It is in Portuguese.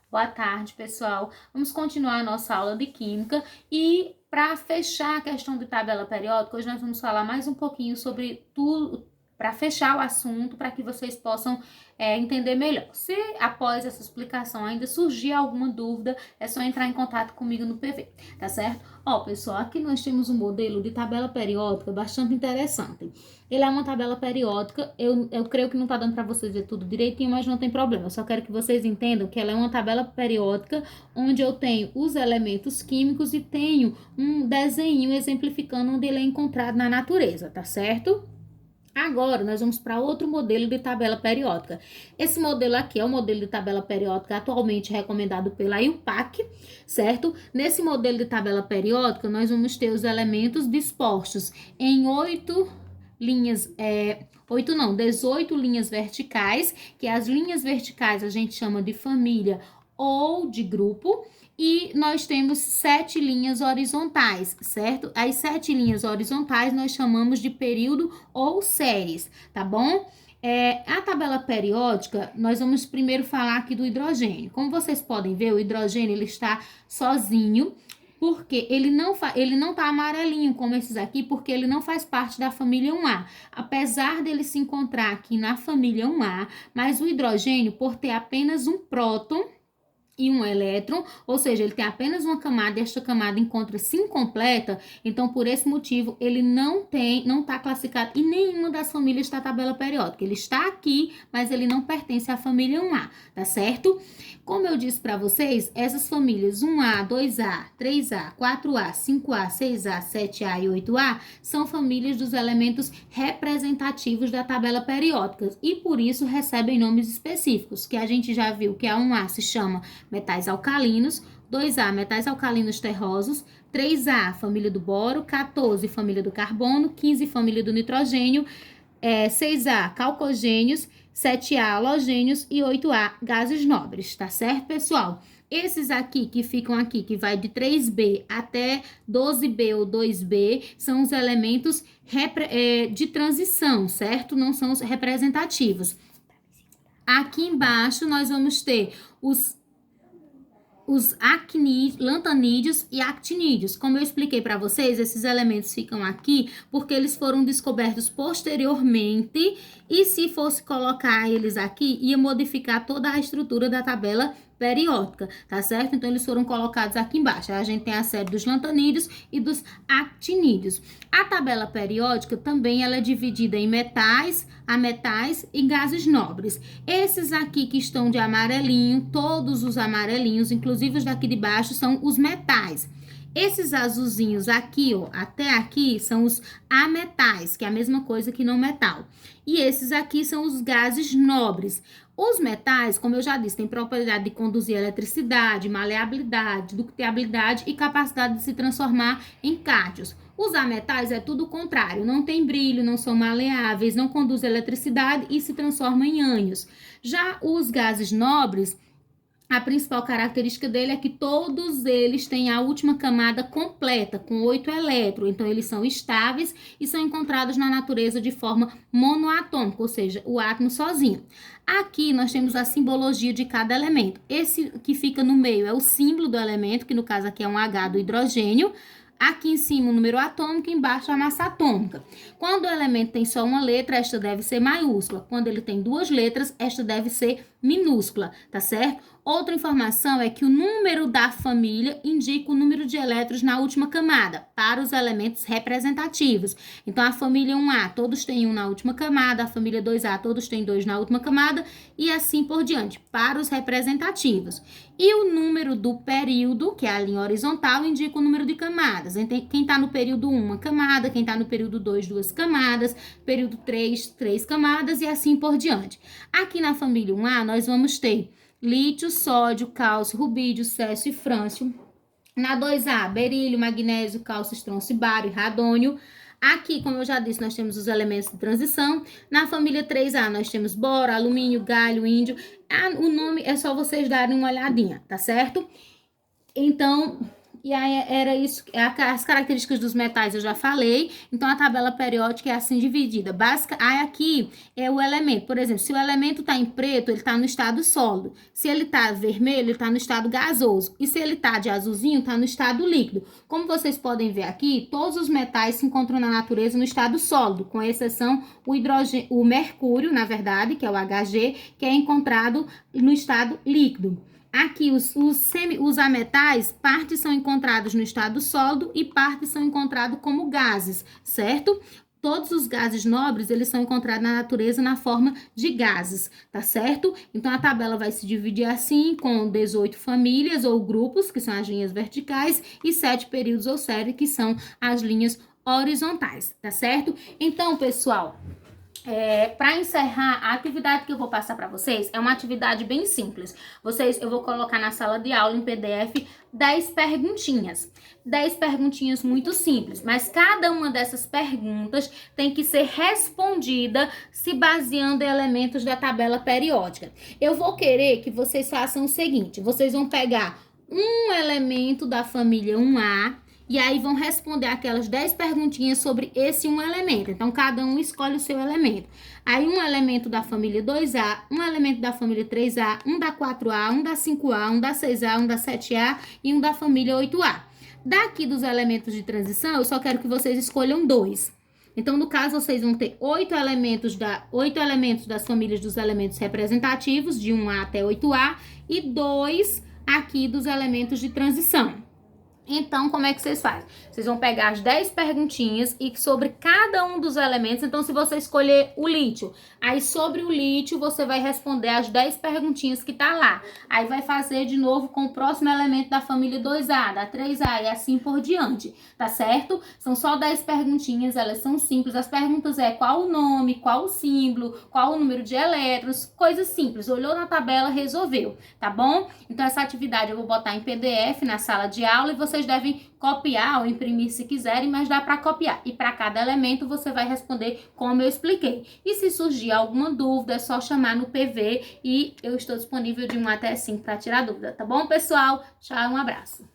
Boa tarde, pessoal. Vamos continuar a nossa aula de Química e para fechar a questão de tabela periódica, hoje nós vamos falar mais um pouquinho sobre tudo, para fechar o assunto, para que vocês possam entender melhor. Se após essa explicação ainda surgir alguma dúvida, é só entrar em contato comigo no PV, tá certo? Ó, pessoal, aqui nós temos um modelo de tabela periódica bastante interessante. Ele é uma tabela periódica, eu creio que não tá dando para vocês ver tudo direitinho, mas não tem problema. Eu só quero que vocês entendam que ela é uma tabela periódica onde eu tenho os elementos químicos e tenho um desenho exemplificando onde ele é encontrado na natureza, tá certo? Agora, nós vamos para outro modelo de tabela periódica. Esse modelo aqui é o modelo de tabela periódica atualmente recomendado pela IUPAC, certo? Nesse modelo de tabela periódica, nós vamos ter os elementos dispostos em 18 linhas verticais, que as linhas verticais a gente chama de família ou de grupo, e nós temos 7 linhas horizontais, certo? As 7 linhas horizontais nós chamamos de período ou séries, tá bom? A tabela periódica, nós vamos primeiro falar aqui do hidrogênio. Como vocês podem ver, o hidrogênio ele está sozinho, porque ele não tá amarelinho como esses aqui, porque ele não faz parte da família 1A. Apesar dele se encontrar aqui na família 1A, mas o hidrogênio, por ter apenas um próton e um elétron, ou seja, ele tem apenas uma camada e esta camada encontra-se incompleta, então por esse motivo ele não está classificado em nenhuma das famílias da tabela periódica. Ele está aqui, mas ele não pertence à família 1A, tá certo? Como eu disse para vocês, essas famílias 1A, 2A, 3A, 4A, 5A, 6A, 7A e 8A são famílias dos elementos representativos da tabela periódica e por isso recebem nomes específicos, que a gente já viu que a 1A se chama metais alcalinos, 2A, metais alcalinos terrosos, 3A, família do boro, 14, família do carbono, 15, família do nitrogênio, 6A, calcogênios, 7A, halogênios e 8A, gases nobres, tá certo, pessoal? Esses aqui que ficam aqui, que vai de 3B até 12B ou 2B, são os elementos de transição, certo? Não são os representativos. Aqui embaixo nós vamos ter os lantanídeos e actinídeos. Como eu expliquei para vocês, esses elementos ficam aqui porque eles foram descobertos posteriormente e se fosse colocar eles aqui, ia modificar toda a estrutura da tabela periódica, tá certo? Então, eles foram colocados aqui embaixo. Aí a gente tem a série dos lantanídeos e dos actinídeos. A tabela periódica também ela é dividida em metais, ametais e gases nobres. Esses aqui que estão de amarelinho, todos os amarelinhos, inclusive os daqui de baixo, são os metais. Esses azulzinhos aqui, ó, até aqui, são os ametais, que é a mesma coisa que não metal. E esses aqui são os gases nobres. Os metais, como eu já disse, têm propriedade de conduzir eletricidade, maleabilidade, ductilidade e capacidade de se transformar em cátions. Os ametais é tudo o contrário, não tem brilho, não são maleáveis, não conduzem eletricidade e se transformam em ânions. Já os gases nobres, a principal característica dele é que todos eles têm a última camada completa, com 8 elétrons. Então, eles são estáveis e são encontrados na natureza de forma monoatômica, ou seja, o átomo sozinho. Aqui nós temos a simbologia de cada elemento. Esse que fica no meio é o símbolo do elemento, que no caso aqui é um H do hidrogênio. Aqui em cima o número atômico, embaixo a massa atômica. Quando o elemento tem só uma letra, esta deve ser maiúscula. Quando ele tem duas letras, esta deve ser minúscula, tá certo? Outra informação é que o número da família indica o número de elétrons na última camada, para os elementos representativos. Então, a família 1A, todos têm 1 na última camada, a família 2A, todos têm 2 na última camada, e assim por diante, para os representativos. E o número do período, que é a linha horizontal, indica o número de camadas. Quem está no período 1, uma camada, quem está no período 2, 2 camadas, período 3, 3 camadas, e assim por diante. Aqui na família 1A, nós vamos ter lítio, sódio, cálcio, rubídio, césio e frâncio. Na 2A, berílio, magnésio, cálcio, estrôncio, bário e radônio. Aqui, como eu já disse, nós temos os elementos de transição. Na família 3A, nós temos boro, alumínio, galho, índio. O nome é só vocês darem uma olhadinha, tá certo? Então, E aí era isso, as características dos metais eu já falei. Então a tabela periódica é assim dividida. Aí aqui é o elemento. Por exemplo, se o elemento está em preto, ele está no estado sólido. Se ele está vermelho, ele está no estado gasoso. E se ele está de azulzinho, está no estado líquido. Como vocês podem ver aqui, todos os metais se encontram na natureza no estado sólido, com exceção o mercúrio, na verdade, que é o Hg, que é encontrado no estado líquido. Aqui, os ametais, partes são encontrados no estado sólido e partes são encontrados como gases, certo? Todos os gases nobres, eles são encontrados na natureza na forma de gases, tá certo? Então, a tabela vai se dividir assim, com 18 famílias ou grupos, que são as linhas verticais, e 7 períodos ou séries, que são as linhas horizontais, tá certo? Então, pessoal, para encerrar, a atividade que eu vou passar para vocês é uma atividade bem simples. Eu vou colocar na sala de aula em PDF 10 perguntinhas. 10 perguntinhas muito simples, mas cada uma dessas perguntas tem que ser respondida se baseando em elementos da tabela periódica. Eu vou querer que vocês façam o seguinte: vocês vão pegar um elemento da família 1A, e aí vão responder aquelas 10 perguntinhas sobre esse um elemento. Então, cada um escolhe o seu elemento. Aí, um elemento da família 2A, um elemento da família 3A, um da 4A, um da 5A, um da 6A, um da 7A e um da família 8A. Daqui dos elementos de transição, eu só quero que vocês escolham 2. Então, no caso, vocês vão ter 8 elementos das famílias dos elementos representativos, de 1A até 8A, e 2 aqui dos elementos de transição. Então, como é que vocês fazem? Vocês vão pegar as 10 perguntinhas e sobre cada um dos elementos. Então, se você escolher o lítio, aí sobre o lítio você vai responder as 10 perguntinhas que tá lá. Aí vai fazer de novo com o próximo elemento da família 2A, da 3A e assim por diante, tá certo? São só 10 perguntinhas, elas são simples. As perguntas é qual o nome, qual o símbolo, qual o número de elétrons, coisas simples. Olhou na tabela, resolveu, tá bom? Então, essa atividade eu vou botar em PDF na sala de aula e vocês devem copiar ou imprimir se quiserem, mas dá para copiar. E para cada elemento você vai responder como eu expliquei. E se surgir alguma dúvida, é só chamar no PV e eu estou disponível de 1 até 5 para tirar dúvida, tá bom, pessoal? Tchau, um abraço.